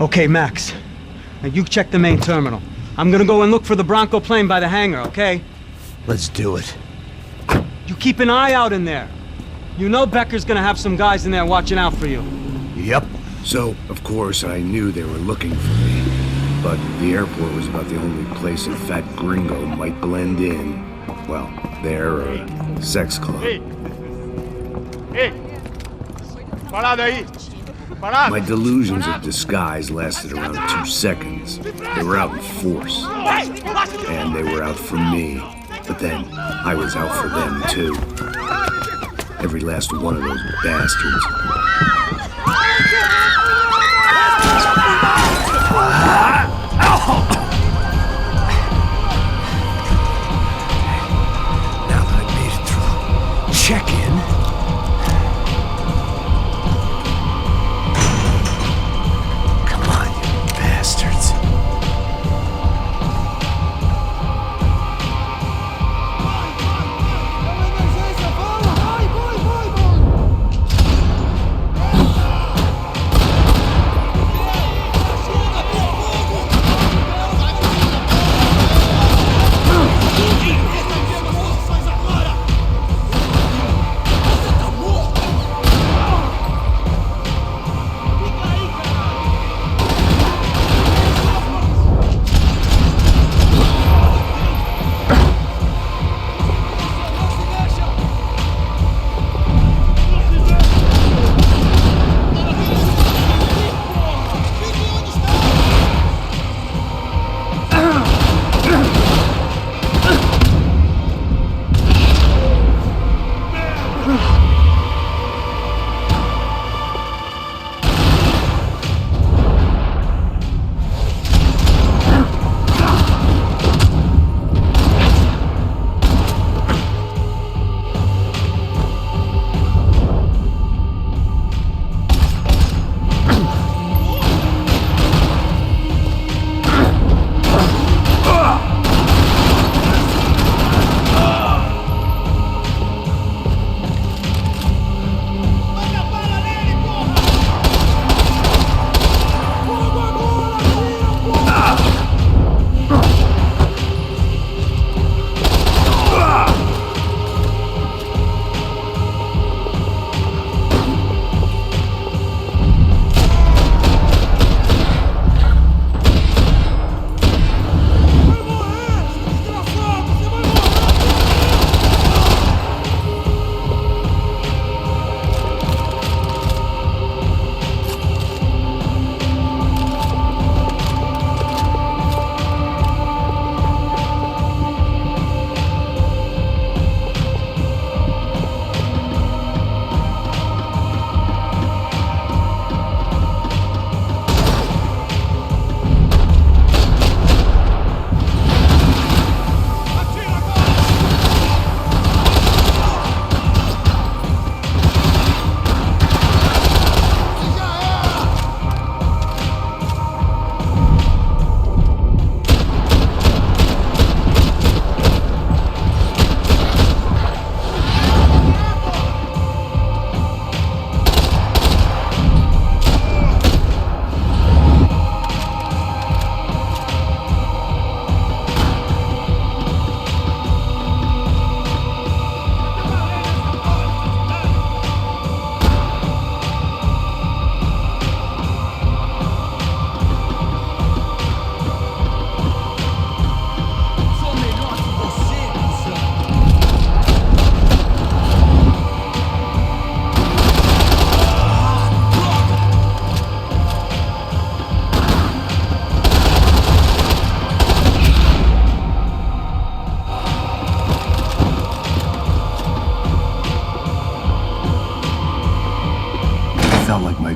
Okay, Max. Now you check the main terminal. I'm gonna go and look for the Bronco plane by the hangar, okay? Let's do it. You keep an eye out in there. You know Becker's gonna have some guys in there watching out for you. Yep. So, of course, I knew they were looking for me. But the airport was about the only place a fat gringo might blend in. Well, there or a sex club. Hey! Parado aí! Parado! My delusions of disguise lasted around 2 seconds. They were out in force. And they were out for me. But then, I was out for them, too. Every last one of those bastards. Now that I made it through check-in. Come on, you bastards.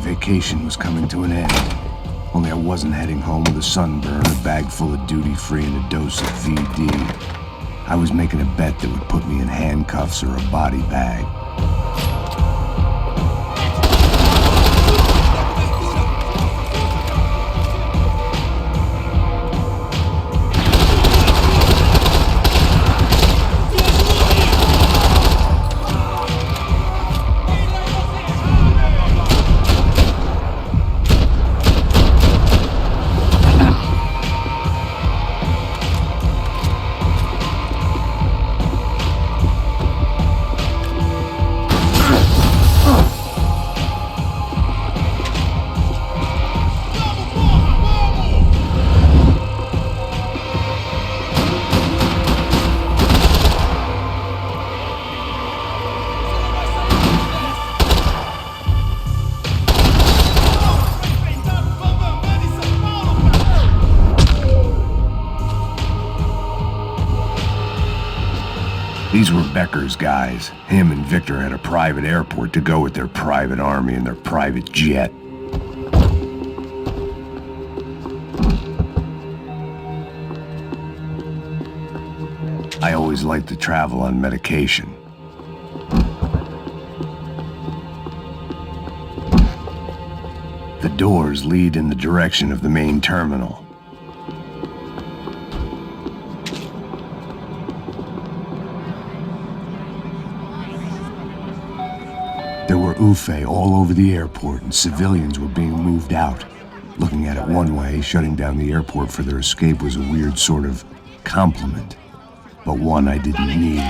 Vacation was coming to an end. Only I wasn't heading home with a sunburn, a bag full of duty-free, and a dose of VD. I was making a bet that would put me in handcuffs or a body bag. These were Becker's guys. Him and Victor had a private airport to go with their private army and their private jet. I always liked to travel on medication. The doors lead in the direction of the main terminal. There were UFE all over the airport, and civilians were being moved out. Looking at it one way, shutting down the airport for their escape was a weird sort of compliment, but one I didn't need.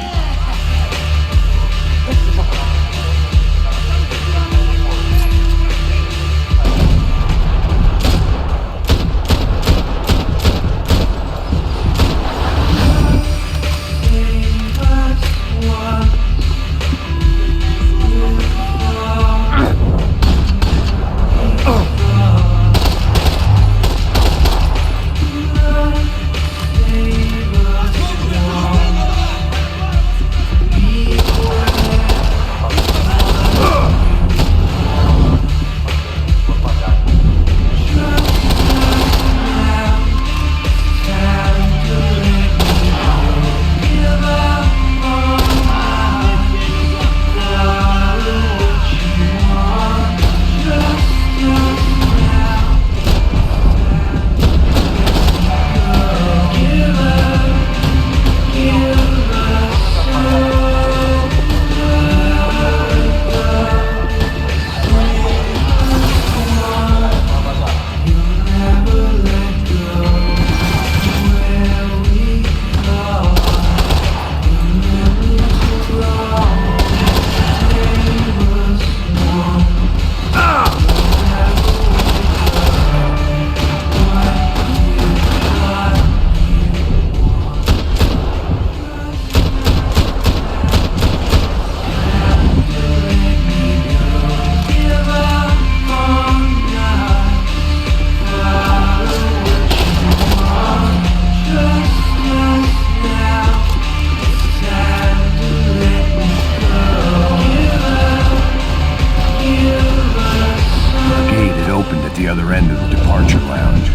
The other end of the departure lounge.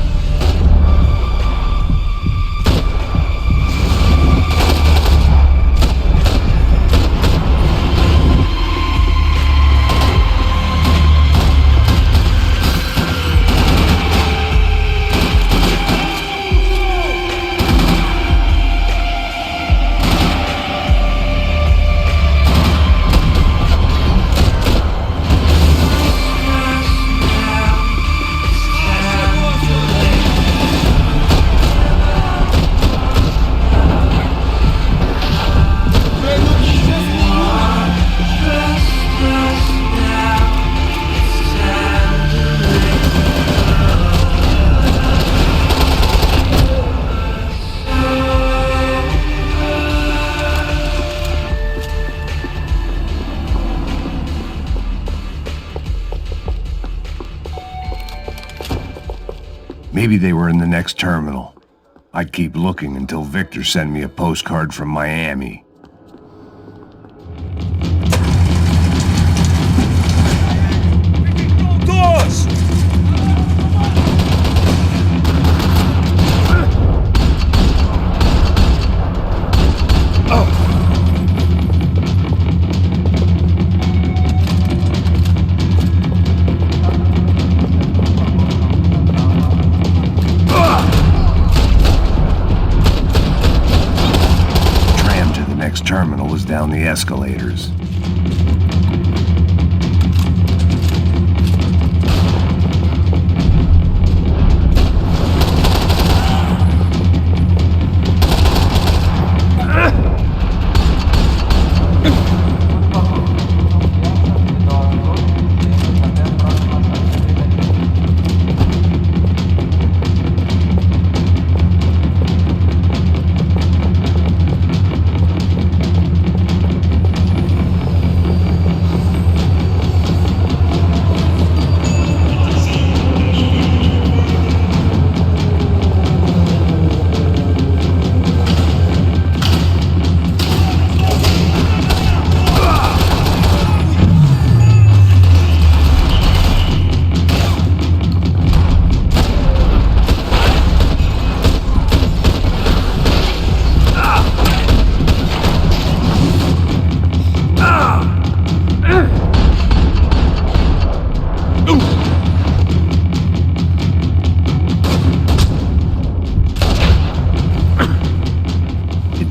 Maybe they were in the next terminal. I'd keep looking until Victor sent me a postcard from Miami. Doors! Terminal was down the escalators.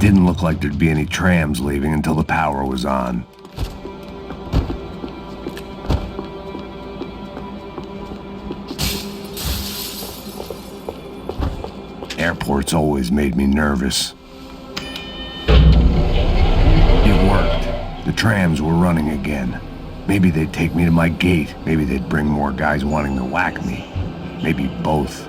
didn't look like there'd be any trams leaving until the power was on. Airports always made me nervous. It worked. The trams were running again. Maybe they'd take me to my gate. Maybe they'd bring more guys wanting to whack me. Maybe both.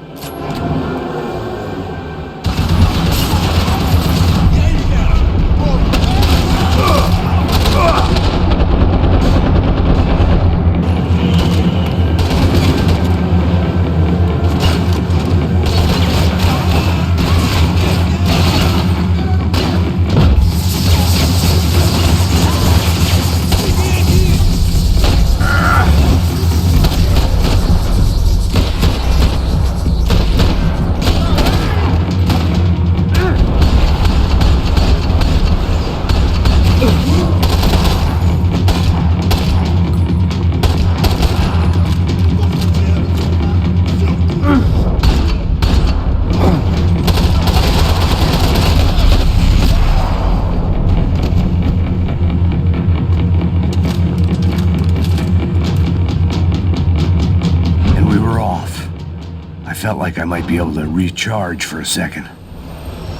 Felt like I might be able to recharge for a second.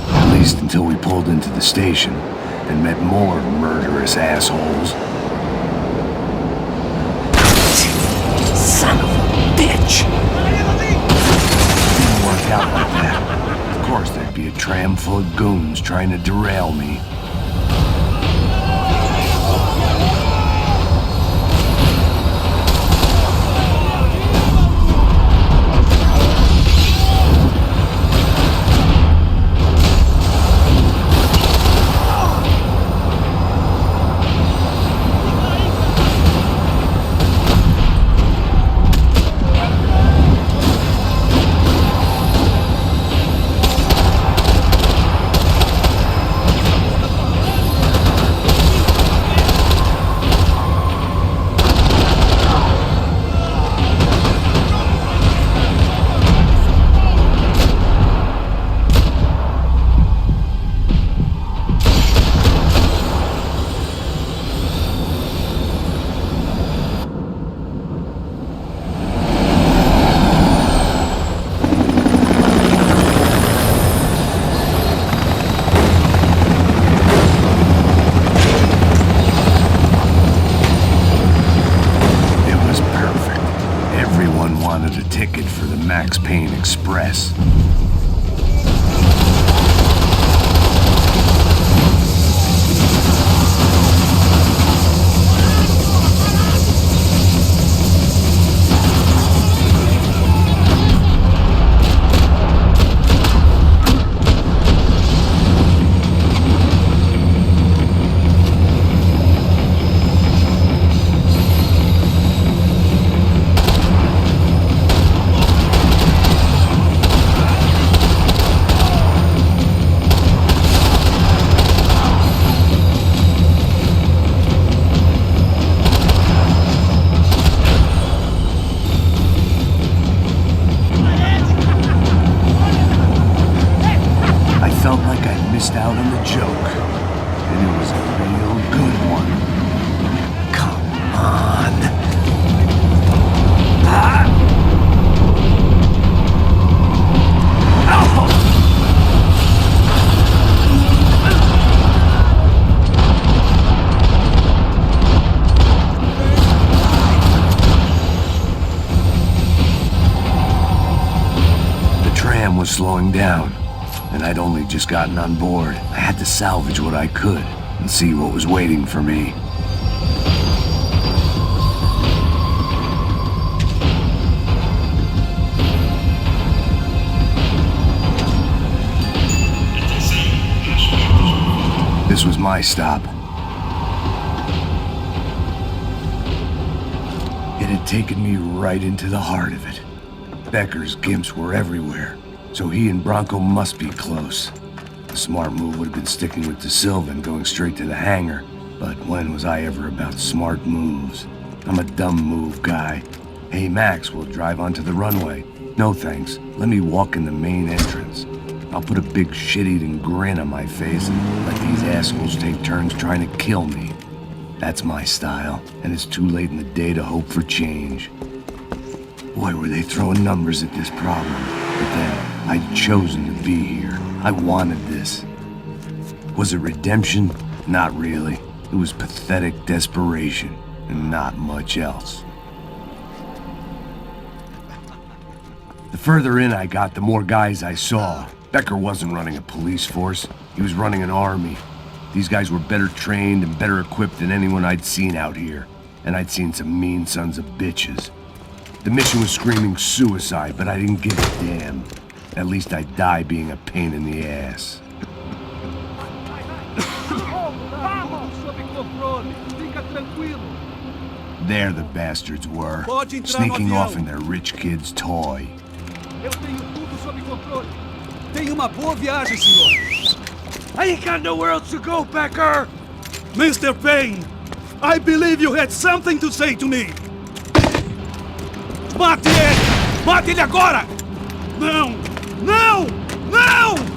At least until we pulled into the station and met more murderous assholes. Son of a bitch! Didn't work out like that. Of course there'd be a tram full of goons trying to derail me. Payne Express. Out on the joke, and it was a real good one. Come on. The tram was slowing down. And I'd only just gotten on board. I had to salvage what I could and see what was waiting for me. This was my stop. It had taken me right into the heart of it. Becker's gimps were everywhere. So he and Bronco must be close. The smart move would have been sticking with De Silva and going straight to the hangar. But when was I ever about smart moves? I'm a dumb move guy. Hey Max, we'll drive onto the runway. No thanks. Let me walk in the main entrance. I'll put a big shit-eating grin on my face and let these assholes take turns trying to kill me. That's my style, and it's too late in the day to hope for change. Boy, were they throwing numbers at this problem. But then, I'd chosen to be here. I wanted this. Was it redemption? Not really. It was pathetic desperation, and not much else. The further in I got, the more guys I saw. Becker wasn't running a police force. He was running an army. These guys were better trained and better equipped than anyone I'd seen out here. And I'd seen some mean sons of bitches. The mission was screaming suicide, but I didn't give a damn. At least I'd die being a pain in the ass. There the bastards were, sneaking off in their rich kid's toy. Eu tenho tudo sob controle. Tenha uma boa viagem, senhor. I ain't got nowhere else to go, Becker! Mr. Payne, I believe you had something to say to me. Mate ele! Mate ele agora! Não! Não! Não!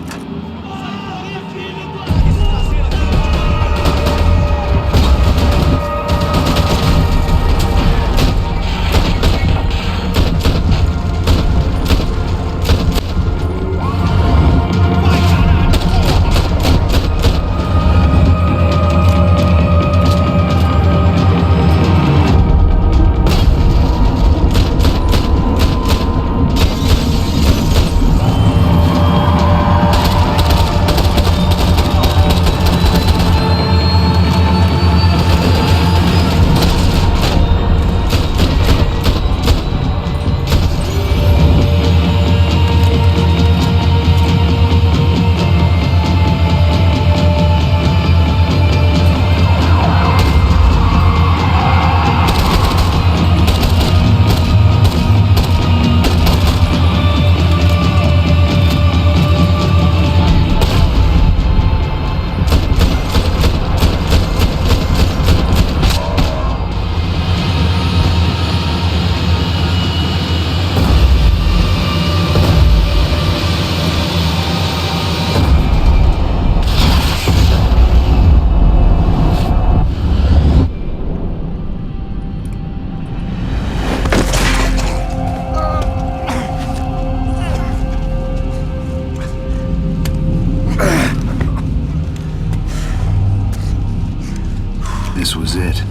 This was it.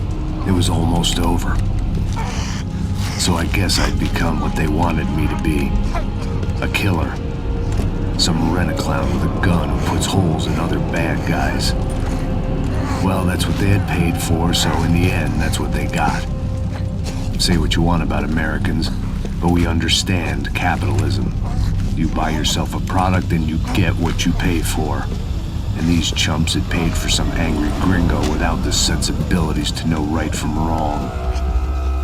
It was almost over. So I guess I'd become what they wanted me to be. A killer. Some rent-a-clown with a gun who puts holes in other bad guys. Well, that's what they had paid for, so in the end, that's what they got. Say what you want about Americans, but we understand capitalism. You buy yourself a product and you get what you pay for. And these chumps had paid for some angry gringo without the sensibilities to know right from wrong.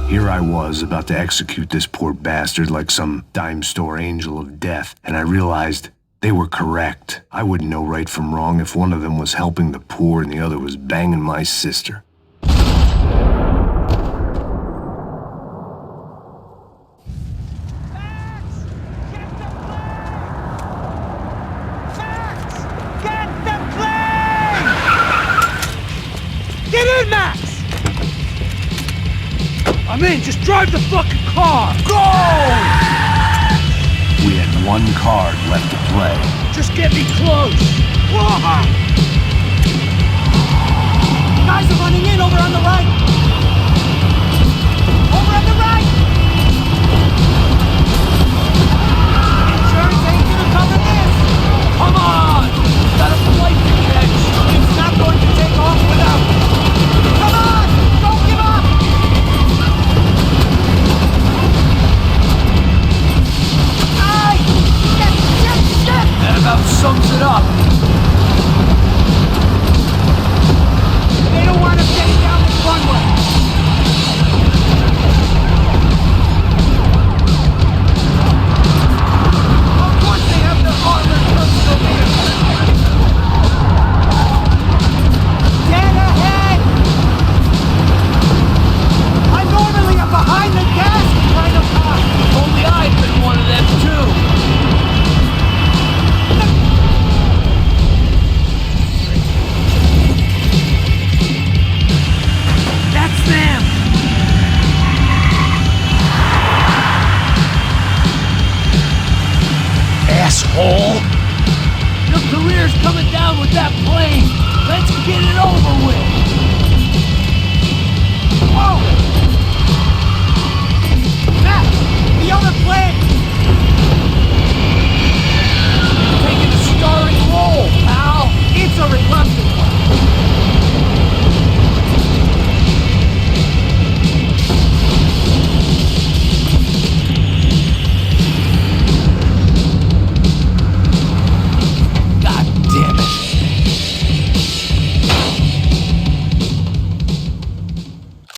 Here I was, about to execute this poor bastard like some dime store angel of death, and I realized they were correct. I wouldn't know right from wrong if one of them was helping the poor and the other was banging my sister. Get in, Max! I'm in, just drive the fucking car! Go! We had one card left to play. Just get me close! Whoa! Guys are running in over on the right! Over on the right! Insurance ain't gonna cover this! Come on! Got a flight to catch! It's not going to take off without... Come on! Don't give up! Aye! Shit! That about sums it up. Get it over